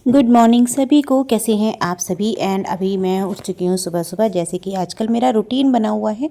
Good morning सभी को। कैसे हैं आप सभी। एंड अभी मैं उठ चुकी हूँ सुबह सुबह। जैसे कि आजकल मेरा रूटीन बना हुआ है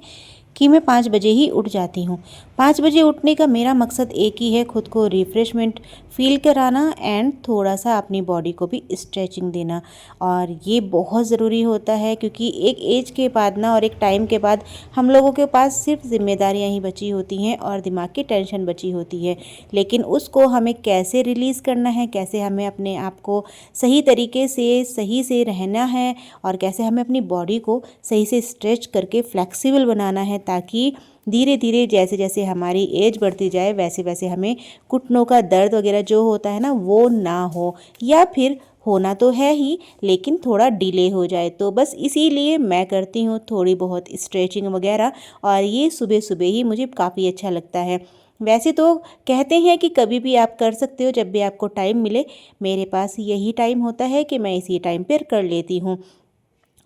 कि मैं 5 बजे ही उठ जाती हूँ। 5 बजे उठने का मेरा मकसद एक ही है, खुद को रिफ़्रेशमेंट फ़ील कराना एंड थोड़ा सा अपनी बॉडी को भी स्ट्रेचिंग देना। और ये बहुत ज़रूरी होता है क्योंकि एक एज के बाद ना और एक टाइम के बाद हम लोगों के पास सिर्फ जिम्मेदारियाँ ही बची होती हैं और दिमाग की टेंशन बची होती है। लेकिन उसको हमें कैसे रिलीज़ करना है, कैसे हमें अपने आप को सही तरीके से रहना है और कैसे हमें अपनी बॉडी को सही से स्ट्रेच करके फ्लेक्सिबल बनाना है, ताकि धीरे धीरे जैसे जैसे हमारी एज बढ़ती जाए वैसे वैसे हमें घुटनों का दर्द वगैरह जो होता है ना वो ना हो, या फिर होना तो है ही लेकिन थोड़ा डिले हो जाए। तो बस इसीलिए मैं करती हूँ थोड़ी बहुत स्ट्रेचिंग वगैरह, और ये सुबह सुबह ही मुझे काफ़ी अच्छा लगता है। वैसे तो कहते हैं कि कभी भी आप कर सकते हो, जब भी आपको टाइम मिले। मेरे पास यही टाइम होता है कि मैं इसी टाइम पर कर लेती हूँ।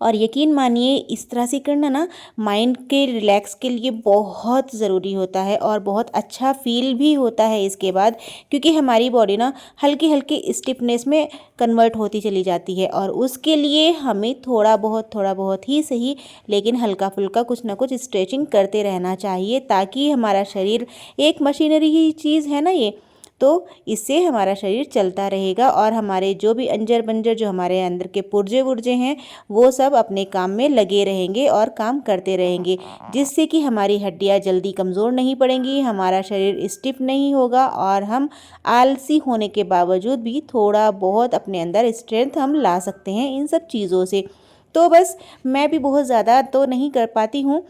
और यकीन मानिए इस तरह से करना ना माइंड के रिलैक्स के लिए बहुत ज़रूरी होता है और बहुत अच्छा फील भी होता है इसके बाद, क्योंकि हमारी बॉडी ना हल्की हल्की स्टिफनेस में कन्वर्ट होती चली जाती है। और उसके लिए हमें थोड़ा बहुत ही सही लेकिन हल्का फुल्का कुछ ना कुछ स्ट्रेचिंग करते रहना चाहिए, ताकि हमारा शरीर एक मशीनरी ही चीज़ है ना ये, तो इससे हमारा शरीर चलता रहेगा और हमारे जो भी अंजर बंजर जो हमारे अंदर के पुर्जे वुर्जे हैं वो सब अपने काम में लगे रहेंगे और काम करते रहेंगे, जिससे कि हमारी हड्डियां जल्दी कमज़ोर नहीं पड़ेंगी, हमारा शरीर स्टिफ नहीं होगा और हम आलसी होने के बावजूद भी थोड़ा बहुत अपने अंदर स्ट्रेंथ हम ला सकते हैं इन सब चीज़ों से। तो बस मैं भी बहुत ज़्यादा तो नहीं कर पाती हूँ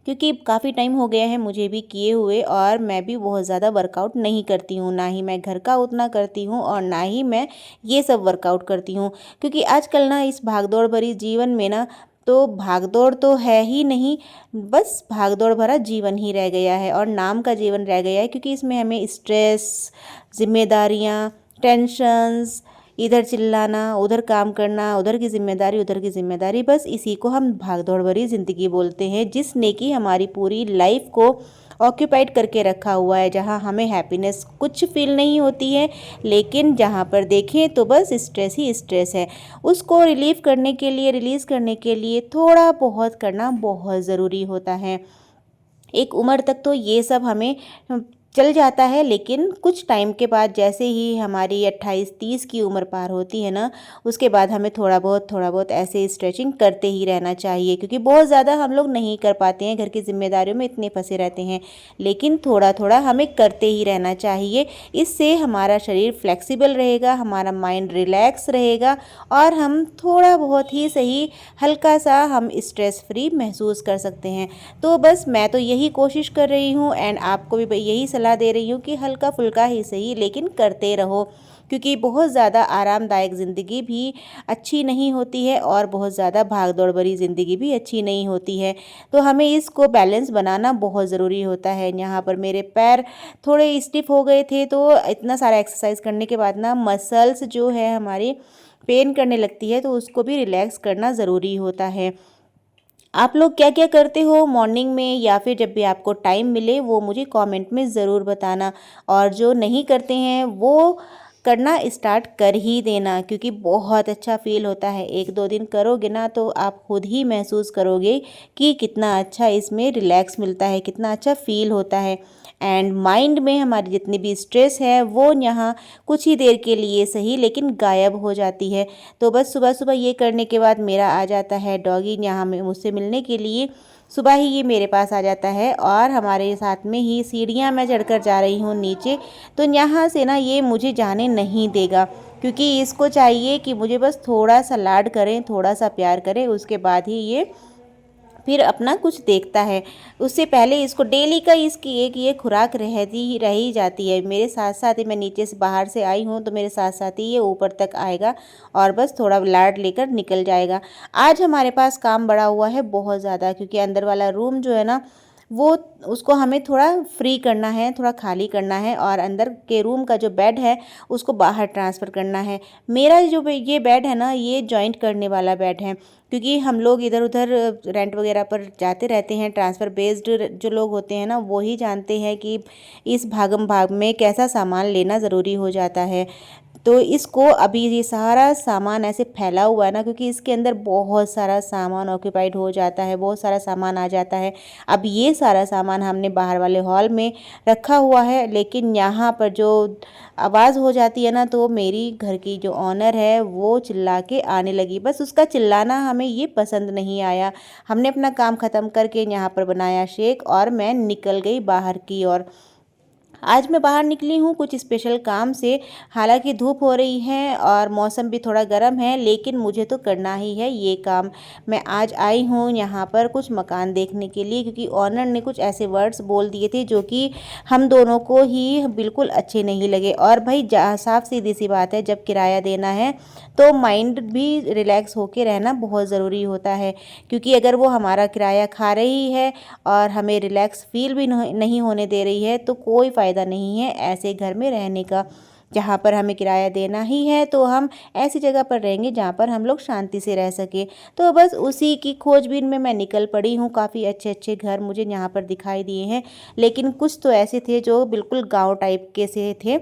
क्योंकि काफ़ी टाइम हो गया है मुझे भी किए हुए, और मैं भी बहुत ज़्यादा वर्कआउट नहीं करती हूँ, ना ही मैं घर का उतना करती हूँ और ना ही मैं ये सब वर्कआउट करती हूँ। क्योंकि आजकल ना इस भागदौड़ भरी जीवन में ना, तो भागदौड़ तो है ही नहीं, बस भागदौड़ भरा जीवन ही रह गया है और नाम का जीवन रह गया है, क्योंकि इसमें हमें स्ट्रेस, जिम्मेदारियाँ, टेंशन्स, इधर चिल्लाना, उधर काम करना, उधर की जिम्मेदारी, बस इसी को हम भागदौड़ भरी ज़िंदगी बोलते हैं, जिसने कि हमारी पूरी लाइफ को ऑक्यूपाइड करके रखा हुआ है, जहाँ हमें हैप्पीनेस कुछ फील नहीं होती है, लेकिन जहाँ पर देखें तो बस स्ट्रेस ही स्ट्रेस है। उसको रिलीव करने के लिए, रिलीज़ करने के लिए थोड़ा बहुत करना बहुत ज़रूरी होता है। एक उम्र तक तो ये सब हमें चल जाता है, लेकिन कुछ टाइम के बाद जैसे ही हमारी 28-30 की उम्र पार होती है ना, उसके बाद हमें थोड़ा बहुत ऐसे स्ट्रेचिंग करते ही रहना चाहिए, क्योंकि बहुत ज़्यादा हम लोग नहीं कर पाते हैं, घर की जिम्मेदारियों में इतने फंसे रहते हैं। लेकिन थोड़ा थोड़ा हमें करते ही रहना चाहिए। इससे हमारा शरीर फ्लेक्सिबल रहेगा, हमारा माइंड रिलैक्स रहेगा और हम थोड़ा बहुत ही सही हल्का सा हम स्ट्रेस फ्री महसूस कर सकते हैं। तो बस मैं तो यही कोशिश कर रही हूँ एंड आपको भी यही सलाह दे रही हूँ कि हल्का फुल्का ही सही लेकिन करते रहो, क्योंकि बहुत ज़्यादा आरामदायक ज़िंदगी भी अच्छी नहीं होती है और बहुत ज़्यादा भागदौड़ भरी ज़िंदगी भी अच्छी नहीं होती है। तो हमें इसको बैलेंस बनाना बहुत ज़रूरी होता है। यहाँ पर मेरे पैर थोड़े स्टिफ हो गए थे, तो इतना सारा एक्सरसाइज करने के बाद ना मसल्स जो है हमारी पेन करने लगती है, तो उसको भी रिलैक्स करना ज़रूरी होता है। आप लोग क्या क्या करते हो मॉर्निंग में, या फिर जब भी आपको टाइम मिले वो मुझे कमेंट में ज़रूर बताना। और जो नहीं करते हैं वो करना स्टार्ट कर ही देना, क्योंकि बहुत अच्छा फील होता है। 1-2 दिन करोगे ना तो आप खुद ही महसूस करोगे कि कितना अच्छा इसमें रिलैक्स मिलता है, कितना अच्छा फील होता है। एंड माइंड में हमारी जितनी भी स्ट्रेस है वो यहाँ कुछ ही देर के लिए सही लेकिन गायब हो जाती है। तो बस सुबह सुबह ये करने के बाद मेरा आ जाता है डॉगी यहाँ में मुझसे मिलने के लिए। सुबह ही ये मेरे पास आ जाता है और हमारे साथ में ही सीढ़ियाँ मैं चढ़कर जा रही हूँ नीचे, तो यहाँ से ना ये मुझे जाने नहीं देगा, क्योंकि इसको चाहिए कि मुझे बस थोड़ा सा लाड करें, थोड़ा सा प्यार करें, उसके बाद ही ये फिर अपना कुछ देखता है। उससे पहले इसको डेली का इसकी एक ये खुराक रह ही जाती है। मेरे साथ साथ ही मैं नीचे से बाहर से आई हूँ तो मेरे साथ साथ ही ये ऊपर तक आएगा और बस थोड़ा लाड लेकर निकल जाएगा। आज हमारे पास काम बड़ा हुआ है बहुत ज़्यादा, क्योंकि अंदर वाला रूम जो है ना वो उसको हमें थोड़ा फ्री करना है, थोड़ा खाली करना है, और अंदर के रूम का जो बेड है उसको बाहर ट्रांसफ़र करना है। मेरा जो ये बेड है ना ये जॉइंट करने वाला बेड है, क्योंकि हम लोग इधर उधर रेंट वगैरह पर जाते रहते हैं। ट्रांसफ़र बेस्ड जो लोग होते हैं ना वो ही जानते हैं कि इस भागम भाग में कैसा सामान लेना ज़रूरी हो जाता है। तो इसको अभी ये सारा सामान ऐसे फैला हुआ है ना, क्योंकि इसके अंदर बहुत सारा सामान ऑक्यूपाइड हो जाता है, बहुत सारा सामान आ जाता है। अब ये सारा सामान हमने बाहर वाले हॉल में रखा हुआ है, लेकिन यहाँ पर जो आवाज़ हो जाती है ना, तो मेरी घर की जो ऑनर है वो चिल्ला के आने लगी। बस उसका चिल्लाना हमें ये पसंद नहीं आया। हमने अपना काम ख़त्म करके यहाँ पर बनाया शेक और मैं निकल गई बाहर की ओर। आज मैं बाहर निकली हूँ कुछ स्पेशल काम से। हालांकि धूप हो रही है और मौसम भी थोड़ा गर्म है, लेकिन मुझे तो करना ही है ये काम। मैं आज आई हूँ यहाँ पर कुछ मकान देखने के लिए, क्योंकि ऑनर ने कुछ ऐसे वर्ड्स बोल दिए थे जो कि हम दोनों को ही बिल्कुल अच्छे नहीं लगे। और भाई साफ सीधी सी बात है, जब किराया देना है तो माइंड भी रिलैक्स होके रहना बहुत ज़रूरी होता है, क्योंकि अगर वो हमारा किराया खा रही है और हमें रिलैक्स फील भी नहीं होने दे रही है, तो कोई फ़ायदा नहीं है ऐसे घर में रहने का। जहाँ पर हमें किराया देना ही है तो हम ऐसी जगह पर रहेंगे जहाँ पर हम लोग शांति से रह सके। तो बस उसी की खोजबीन में मैं निकल पड़ी हूँ। काफ़ी अच्छे अच्छे घर मुझे यहाँ पर दिखाई दिए हैं, लेकिन कुछ तो ऐसे थे जो बिल्कुल गाँव टाइप के से थे।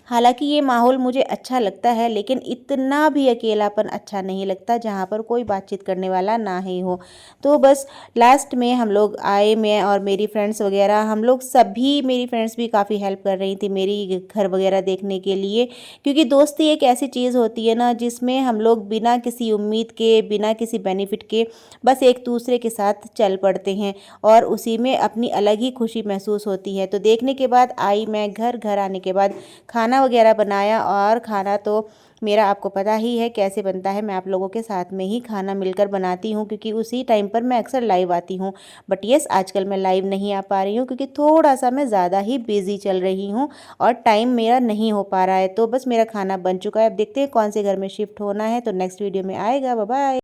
हालांकि ये माहौल मुझे अच्छा लगता है, लेकिन इतना भी अकेलापन अच्छा नहीं लगता जहाँ पर कोई बातचीत करने वाला ना ही हो। तो बस लास्ट में हम लोग आए, मैं और मेरी फ्रेंड्स वगैरह, हम लोग सभी, मेरी फ्रेंड्स भी काफ़ी हेल्प कर रही थी मेरी घर वगैरह देखने के लिए, क्योंकि दोस्ती एक ऐसी चीज़ होती है ना जिसमें हम लोग बिना किसी उम्मीद के, बिना किसी बेनिफिट के बस एक दूसरे के साथ चल पड़ते हैं और उसी में अपनी अलग ही खुशी महसूस होती है। तो देखने के बाद आई मैं घर आने के बाद खाना वगैरह बनाया, और खाना तो मेरा आपको पता ही है कैसे बनता है। मैं आप लोगों के साथ में ही खाना मिलकर बनाती हूँ, क्योंकि उसी टाइम पर मैं अक्सर लाइव आती हूँ। बट येस, आजकल मैं लाइव नहीं आ पा रही हूँ, क्योंकि थोड़ा सा मैं ज़्यादा ही बिजी चल रही हूँ और टाइम मेरा नहीं हो पा रहा है। तो बस मेरा खाना बन चुका है। अब देखते हैं कौन से घर में शिफ्ट होना है, तो नेक्स्ट वीडियो में आएगा। Bye bye.